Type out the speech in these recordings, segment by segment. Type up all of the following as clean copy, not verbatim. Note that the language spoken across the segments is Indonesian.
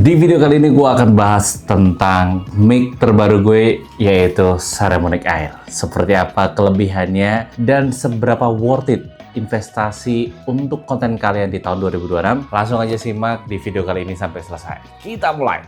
Di video kali ini gue akan bahas tentang mic terbaru gue, yaitu Saramonic Air. Seperti apa kelebihannya dan seberapa worth it investasi untuk konten kalian di tahun 2026. Langsung aja simak di video kali ini sampai selesai. Kita mulai!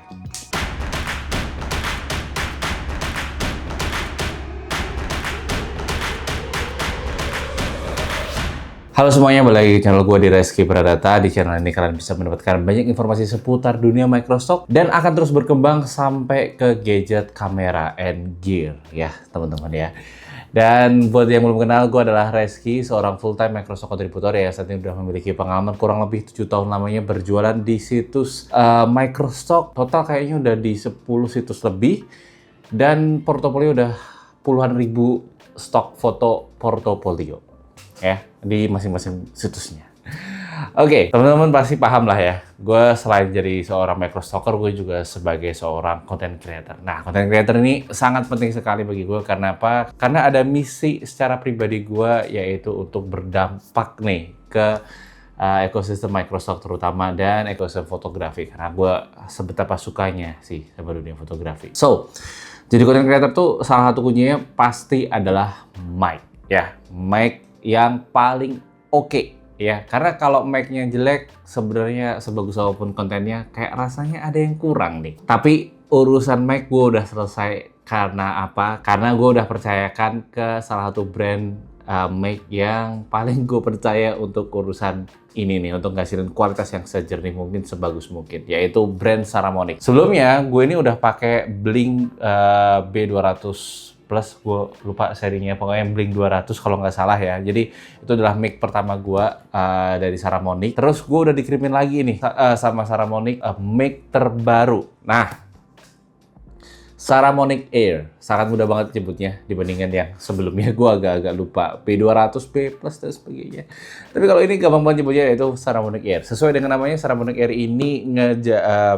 Halo semuanya, balik lagi di channel gue di Reski Pradata. Di channel ini kalian bisa mendapatkan banyak informasi seputar dunia microstock dan akan terus berkembang sampai ke gadget, kamera, and gear ya teman-teman ya. Dan buat yang belum kenal, gue adalah Reski, seorang full-time microstock kontributor yang saat ini sudah memiliki pengalaman kurang lebih 7 tahun lamanya berjualan di situs microstock. Total kayaknya udah di 10 situs lebih dan portofolio udah puluhan ribu stok foto portofolio ya di masing-masing situsnya. Oke, teman-teman pasti paham lah ya. Gue selain jadi seorang microstocker, gue juga sebagai seorang content creator. Nah, content creator ini sangat penting sekali bagi gue. Karena apa? Karena ada misi secara pribadi gue, yaitu untuk berdampak nih ke ekosistem microstock terutama dan ekosistem fotografi. Karena gue sebetapa sukanya sih sama dunia fotografi. So, jadi content creator tuh salah satu kuncinya pasti adalah mic ya. Mic yang paling oke ya, karena kalau mic-nya jelek sebenarnya sebagus apapun kontennya kayak rasanya ada yang kurang nih. Tapi urusan mic gue udah selesai. Karena apa? Karena gue udah percayakan ke salah satu brand mic yang paling gue percaya untuk urusan ini nih, untuk ngasilin kualitas yang sejernih mungkin, sebagus mungkin, yaitu brand Saramonic. Sebelumnya gue ini udah pakai Blink B200 Plus, gue lupa serinya, pokoknya Blink 200 kalau nggak salah ya. Jadi itu adalah mic pertama gue dari Saramonic. Terus gue udah dikirimin lagi nih sama Saramonic mic terbaru. Nah, Saramonic Air, sangat mudah banget nyebutnya dibandingkan yang sebelumnya. Gue agak-agak lupa, P200, P Plus dan sebagainya. Tapi kalau ini gampang banget nyebutnya, yaitu Saramonic Air. Sesuai dengan namanya, Saramonic Air ini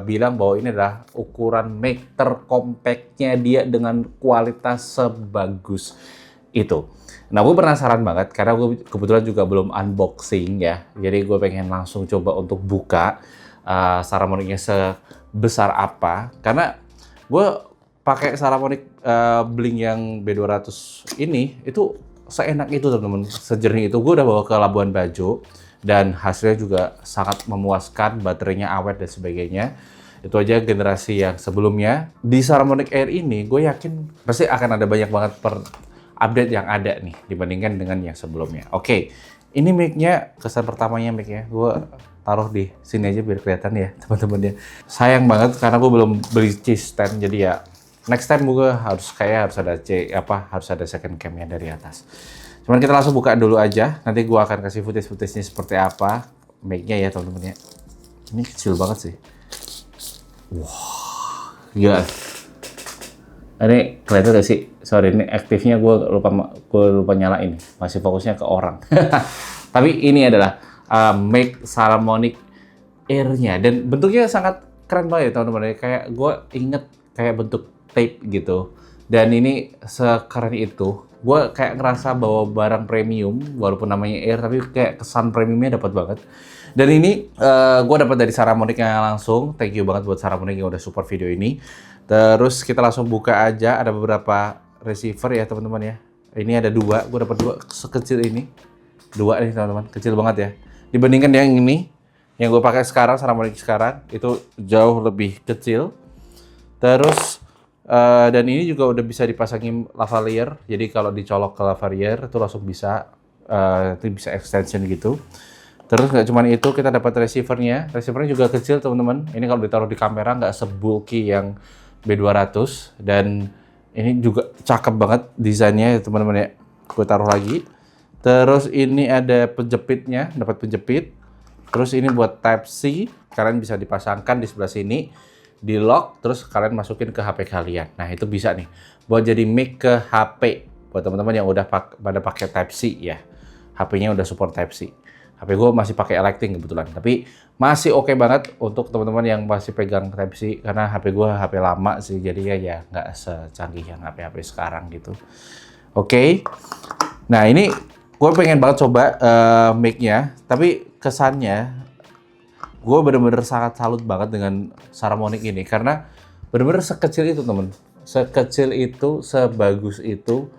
bilang bahwa ini adalah ukuran mic terkompaknya dia dengan kualitas sebagus itu. Nah, gue penasaran banget karena gue kebetulan juga belum unboxing ya. Jadi gue pengen langsung coba untuk buka Saramonic-nya sebesar apa. Karena gue pakai Saramonic Blink yang B200 ini, itu seenak itu teman-teman, sejernih itu. Gue udah bawa ke Labuan Bajo dan hasilnya juga sangat memuaskan, baterainya awet dan sebagainya. Itu aja generasi yang sebelumnya. Di Saramonic Air ini gue yakin pasti akan ada banyak banget update yang ada nih dibandingkan dengan yang sebelumnya. Oke, ini mic-nya, kesan pertamanya mic-nya gue taruh di sini aja biar kelihatan ya teman-teman ya. Sayang banget karena gue belum beli case stand, jadi ya next time gue harus harus ada second cam-nya dari atas. Cuman kita langsung buka dulu aja. Nanti gue akan kasih footage-nya seperti apa mic-nya ya teman-teman ya. Ini kecil banget sih. Wah, gila. Ini kelihatan gak sih? Sorry, ini aktifnya gue lupa nyalain. Masih fokusnya ke orang. Tapi ini adalah mic Saramonic Air-nya dan bentuknya sangat keren banget ya teman-teman. Kayak gue inget kayak bentuk tape gitu. Dan ini sekeren itu. Gue kayak ngerasa bawa barang premium, walaupun namanya Air, tapi kayak kesan premiumnya dapat banget. Dan ini gue dapat dari Saramonic-nya langsung. Thank you banget buat Saramonic yang udah support video ini. Terus kita langsung buka aja. Ada beberapa receiver ya teman-teman ya. Ini ada dua. Gue dapat dua sekecil ini. Dua nih teman-teman, kecil banget ya. Dibandingkan yang ini, yang gue pakai sekarang, Saramonic sekarang, itu jauh lebih kecil. Terus dan ini juga udah bisa dipasangin lavalier, jadi kalau dicolok ke lavalier itu langsung bisa itu bisa extension gitu. Terus nggak cuma itu, kita dapat receivernya juga kecil teman-teman. Ini kalau ditaruh di kamera nggak sebulky yang B200 dan ini juga cakep banget desainnya ya teman-teman ya. Gue taruh lagi. Terus ini ada penjepitnya, dapat penjepit. Terus ini buat Type C, kalian bisa dipasangkan di sebelah sini. Di lock, terus kalian masukin ke HP kalian. Nah, itu bisa nih buat jadi mic ke HP buat teman-teman yang udah pada pakai Type C ya. HP-nya udah support Type C. HP gue masih pakai Lighting kebetulan, tapi masih oke banget untuk teman-teman yang masih pegang Type C karena HP gue HP lama sih, jadi ya nggak secanggih yang HP-HP sekarang gitu. Oke. Nah, ini gue pengen banget coba mic-nya, tapi kesannya Gue bener-bener sangat salut banget dengan Saramonic ini karena bener-bener sekecil itu temen, sekecil itu, sebagus itu,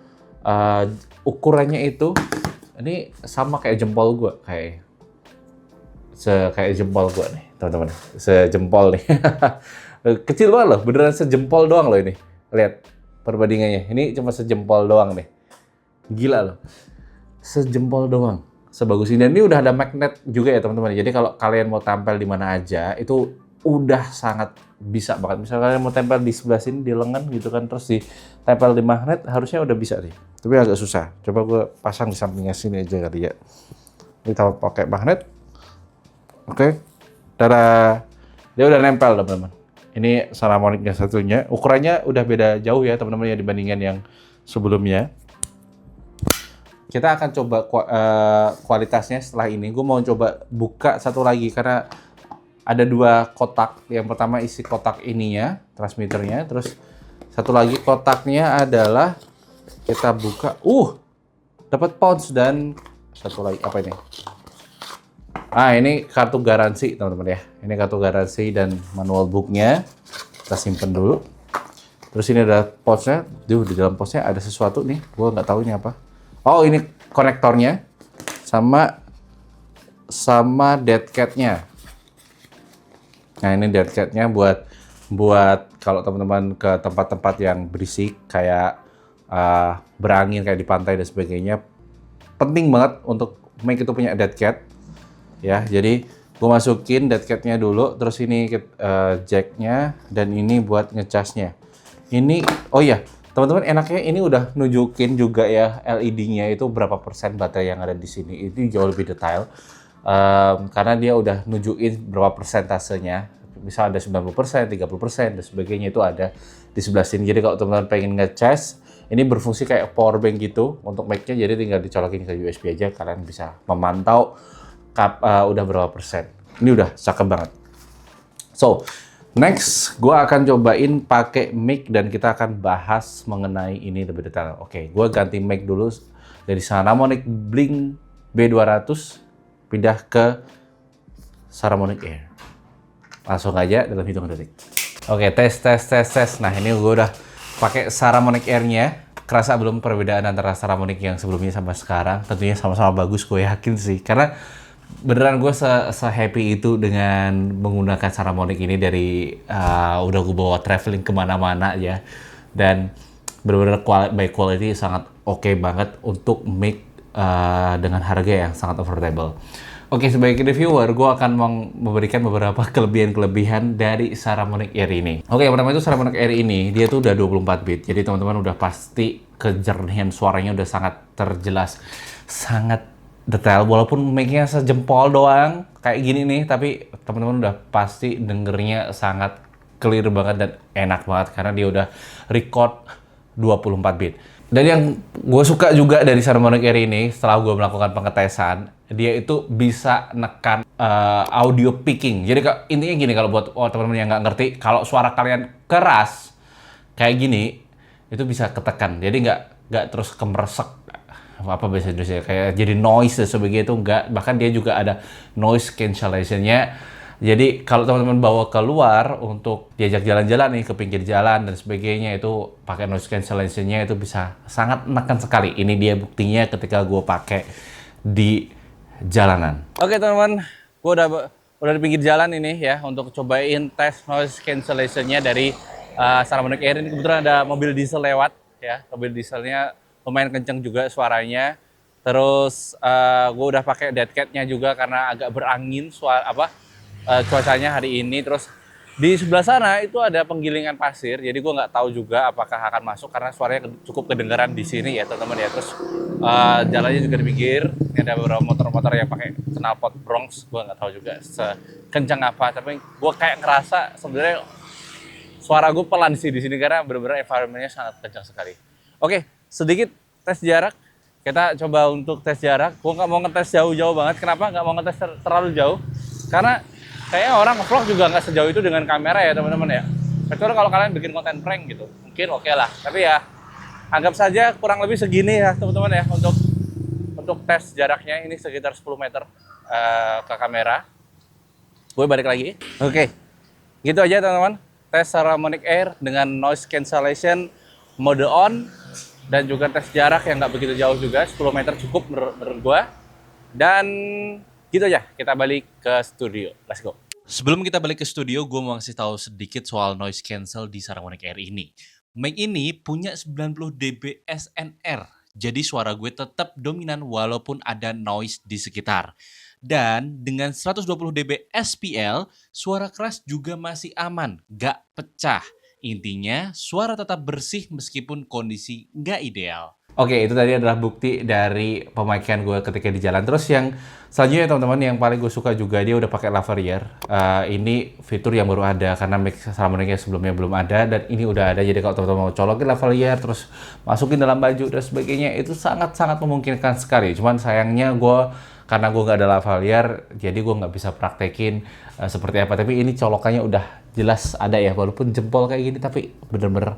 ukurannya itu, ini sama kayak jempol gue, kayak jempol gue nih teman-teman, sejempol nih. Kecil banget loh, beneran sejempol doang loh ini. Lihat perbandingannya, ini cuma sejempol doang nih. Gila loh, sejempol doang. Sebagus ini. Dan ini udah ada magnet juga ya teman-teman. Jadi kalau kalian mau tempel di mana aja, itu udah sangat bisa banget. Misalnya kalian mau tempel di sebelah sini, di lengan gitu kan, terus ditempel di magnet, harusnya udah bisa nih. Tapi agak susah. Coba gue pasang di sampingnya sini aja kali ya. Kita pakai magnet. Oke. Tada. Dia udah nempel teman-teman. Ini Saramonic yang satunya. Ukurannya udah beda jauh ya teman-teman ya dibandingkan yang sebelumnya. Kita akan coba kualitasnya setelah ini. Gue mau coba buka satu lagi karena ada 2 kotak. Yang pertama isi kotak ininya, transmitternya. Terus satu lagi kotaknya adalah kita buka. Dapat pouch dan satu lagi apa ini? Ini kartu garansi teman-teman ya. Ini kartu garansi dan manual booknya. Kita simpen dulu. Terus ini ada pouchnya. Di dalam pouchnya ada sesuatu nih. Gue nggak tahu ini apa. Oh, ini konektornya sama dead cat-nya. Nah, ini dead cat-nya buat kalau teman-teman ke tempat-tempat yang berisik kayak berangin kayak di pantai dan sebagainya. Penting banget untuk make itu punya dead cat. Ya, jadi gue masukin dead cat-nya dulu, terus ini jack-nya dan ini buat ngecasnya. Ini teman-teman, enaknya ini udah nunjukin juga ya LED-nya itu berapa persen baterai yang ada di sini. Itu jauh lebih detail karena dia udah nunjukin berapa persentasenya. Misal ada 90%, 30% dan sebagainya itu ada di sebelah sini. Jadi kalau teman-teman pengen ngecas, ini berfungsi kayak power bank gitu untuk mic-nya. Jadi tinggal dicolokin ke USB aja, kalian bisa memantau udah berapa persen. Ini udah cakep banget. So, next, gue akan cobain pakai mic dan kita akan bahas mengenai ini lebih detail. Oke, gue ganti mic dulu dari Saramonic Blink B200 pindah ke Saramonic Air. Langsung aja dalam hitungan detik. Oke, tes. Nah, ini gue udah pakai Saramonic Air-nya. Kerasa belum perbedaan antara Saramonic yang sebelumnya sama sekarang? Tentunya sama-sama bagus, gue yakin sih. Karena beneran gue se-happy itu dengan menggunakan Saramonic ini dari udah gue bawa traveling kemana-mana ya, dan bener-bener by quality sangat oke banget untuk mic dengan harga yang sangat affordable. Oke, sebagai reviewer, gue akan memberikan beberapa kelebihan dari Saramonic Air ini. Oke, yang pertama itu Saramonic Air ini, dia tuh udah 24 bit. Jadi teman-teman udah pasti kejernihan suaranya udah sangat terjelas, sangat detail. Walaupun mic-nya sejempol doang, kayak gini nih, tapi teman-teman udah pasti dengernya sangat clear banget dan enak banget karena dia udah record 24 bit. Dan yang gue suka juga dari Saramonic Air ini, setelah gue melakukan pengetesan, dia itu bisa nekan audio picking. Jadi intinya gini, kalau buat teman-teman yang nggak ngerti, kalau suara kalian keras kayak gini, itu bisa ketekan. Jadi nggak terus kemeresek, apa bahasa Indonesia, kayak jadi noise dan sebagainya, itu enggak. Bahkan dia juga ada noise cancellation-nya. Jadi kalau teman-teman bawa keluar untuk diajak jalan-jalan nih ke pinggir jalan dan sebagainya, itu pakai noise cancellation-nya itu bisa sangat menekan sekali. Ini dia buktinya ketika gue pakai di jalanan. Oke teman-teman, gue udah di pinggir jalan ini ya untuk cobain tes noise cancellation-nya dari Saramonic Air ini. Kebetulan ada mobil diesel lewat ya, mobil dieselnya lumayan kenceng juga suaranya. Terus gue udah pakai dead cat-nya juga karena agak berangin cuacanya hari ini. Terus di sebelah sana itu ada penggilingan pasir, jadi gue nggak tahu juga apakah akan masuk karena suaranya cukup kedengaran di sini ya teman-teman ya. Terus jalannya juga di pinggir, ini ada beberapa motor-motor yang pakai knalpot Bronx, gue nggak tahu juga sekencang apa, tapi gue kayak ngerasa sebenarnya suara gue pelan sih di sini karena benar-benar environment-nya sangat kencang sekali. Oke, sedikit tes jarak. Kita coba untuk tes jarak. Gue nggak mau ngetes jauh-jauh banget. Kenapa nggak mau ngetes terlalu jauh? Karena kayaknya orang vlog juga nggak sejauh itu dengan kamera ya teman-teman ya. Kecuali kalau kalian bikin konten prank gitu, mungkin oke lah. Tapi ya anggap saja kurang lebih segini ya teman-teman ya untuk tes jaraknya. Ini sekitar 10 meter ke kamera. gue balik lagi. Oke, gitu aja teman-teman. Tes Saramonic Air dengan noise cancellation mode on dan juga tes jarak yang nggak begitu jauh juga, 10 meter cukup menurut gue. Dan gitu aja, kita balik ke studio. Let's go. Sebelum kita balik ke studio, gue mau ngasih tahu sedikit soal noise cancel di Saramonic Air ini. Mic ini punya 90 dB SNR, jadi suara gue tetap dominan walaupun ada noise di sekitar. Dan dengan 120 dB SPL, suara keras juga masih aman, gak pecah. Intinya, suara tetap bersih meskipun kondisi gak ideal. Oke, itu tadi adalah bukti dari pemakaian gue ketika di jalan. Terus yang selanjutnya teman-teman, yang paling gue suka juga, dia udah pakai lavalier. Ini fitur yang baru ada karena mic Saramonic sebelumnya belum ada, dan ini udah ada. Jadi kalau teman-teman mau colokin lavalier terus masukin dalam baju dan sebagainya, itu sangat-sangat memungkinkan sekali. Cuman sayangnya karena gue nggak ada lavalier, jadi gue nggak bisa praktekin seperti apa. Tapi ini colokannya udah jelas ada ya, walaupun jempol kayak gini, tapi bener-bener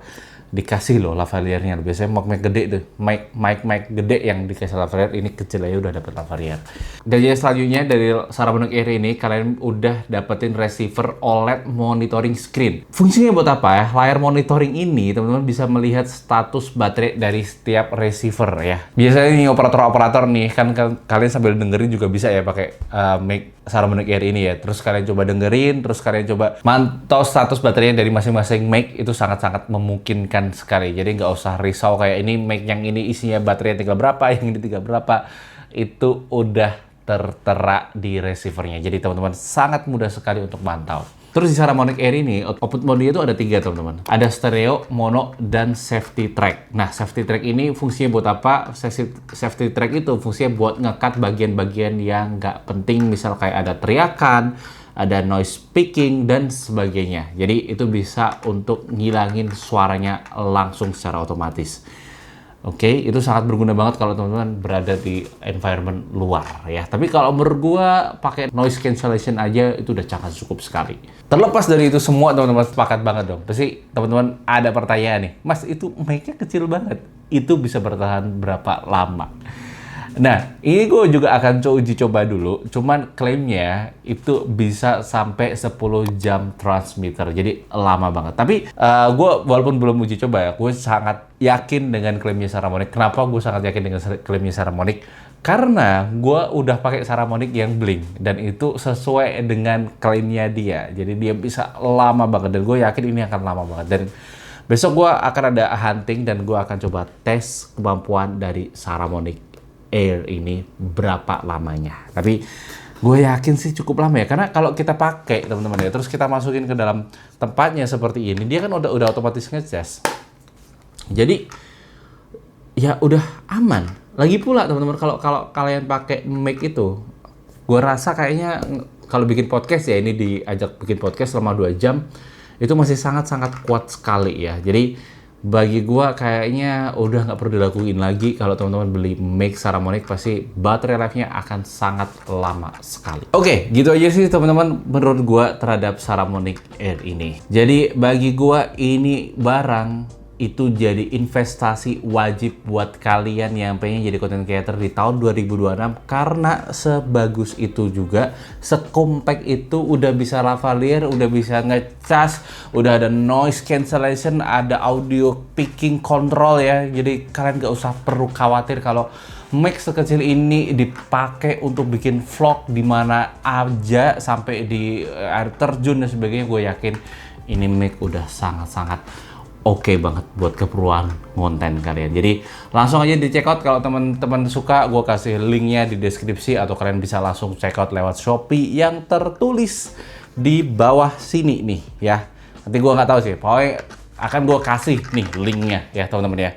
dikasih loh lavaliernya. Biasanya mic gede tuh, mic gede yang dikasih lavalier, ini kecil aja udah dapet lavalier. Dan jadi selanjutnya dari Saramonic Air ini, kalian udah dapetin receiver OLED monitoring screen. Fungsinya buat apa ya? Layar monitoring ini teman-teman bisa melihat status baterai dari setiap receiver ya. Biasanya nih operator-operator nih kan kalian sambil dengerin juga bisa ya pakai mic Saramonic Air ini ya. Terus kalian coba dengerin, terus kalian coba mantau status baterainya dari masing-masing mic, itu sangat-sangat memungkinkan sekali. Jadi nggak usah risau kayak ini mic yang ini isinya baterai tinggal berapa, yang ini tinggal berapa. Itu udah tertera di receivernya. Jadi teman-teman sangat mudah sekali untuk mantau. Terus di Saramonic Air ini, output mode itu ada 3 teman-teman. Ada stereo, mono, dan safety track. Nah, safety track ini fungsinya buat apa? Safety track itu fungsinya buat nge-cut bagian-bagian yang nggak penting, misal kayak ada teriakan, ada noise peaking, dan sebagainya. Jadi itu bisa untuk ngilangin suaranya langsung secara otomatis. Oke, itu sangat berguna banget kalau teman-teman berada di environment luar ya. Tapi kalau menurut gua pakai noise cancellation aja itu udah sangat cukup sekali. Terlepas dari itu semua, teman-teman sepakat banget dong. Pasti teman-teman ada pertanyaan nih, Mas, itu mic-nya kecil banget. Itu bisa bertahan berapa lama? Nah, ini gue juga akan uji coba dulu. Cuman klaimnya itu bisa sampai 10 jam transmitter. Jadi lama banget. Tapi gue walaupun belum uji coba ya, gue sangat yakin dengan klaimnya Saramonic. Kenapa gue sangat yakin dengan klaimnya Saramonic? Karena gue udah pakai Saramonic yang Blink. Dan itu sesuai dengan klaimnya dia. Jadi dia bisa lama banget. Dan gue yakin ini akan lama banget. Dan besok gue akan ada hunting dan gue akan coba tes kemampuan dari Saramonic Air ini berapa lamanya. Tapi gue yakin sih cukup lama ya, karena kalau kita pakai teman-teman ya, terus kita masukin ke dalam tempatnya seperti ini, dia kan udah otomatis ngecas. Jadi ya udah aman. Lagi pula teman-teman, kalau kalian pakai mic itu, gue rasa kayaknya kalau bikin podcast ya, ini diajak bikin podcast selama 2 jam, itu masih sangat-sangat kuat sekali ya. Jadi bagi gua kayaknya udah nggak perlu dilakuin lagi. Kalau teman-teman beli mic Saramonic, pasti baterai life-nya akan sangat lama sekali. Oke, gitu aja sih teman-teman menurut gua terhadap Saramonic Air ini. Jadi bagi gua ini barang itu jadi investasi wajib buat kalian yang pengen jadi content creator di tahun 2026, karena sebagus itu juga, sekompact itu, udah bisa lavalier, udah bisa ngecas, udah ada noise cancellation, ada audio picking control ya. Jadi kalian gak usah perlu khawatir kalau mic sekecil ini dipakai untuk bikin vlog di mana aja, sampai di air terjun dan sebagainya. Gue yakin ini mic udah sangat-sangat oke banget buat keperluan konten kalian. Jadi langsung aja di check out kalau teman-teman suka. Gue kasih linknya di deskripsi, atau kalian bisa langsung check out lewat Shopee yang tertulis di bawah sini nih ya. Nanti gue nggak tahu sih, pokoknya akan gue kasih nih linknya ya teman-teman ya.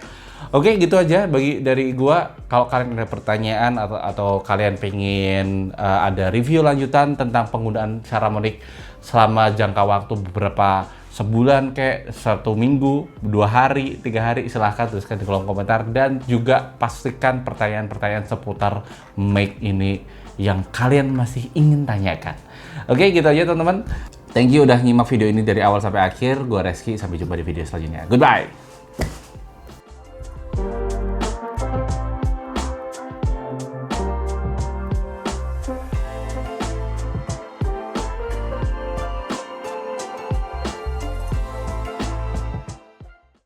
Oke, gitu aja dari gue. Kalau kalian ada pertanyaan atau kalian pengen ada review lanjutan tentang penggunaan Saramonic selama jangka waktu beberapa sebulan, kayak 1 minggu, 2 hari, 3 hari, silahkan tuliskan di kolom komentar. Dan juga pastikan pertanyaan-pertanyaan seputar mic ini yang kalian masih ingin tanyakan. Oke, gitu aja teman-teman. Thank you udah nyimak video ini dari awal sampai akhir. Gue Reski, sampai jumpa di video selanjutnya. Goodbye!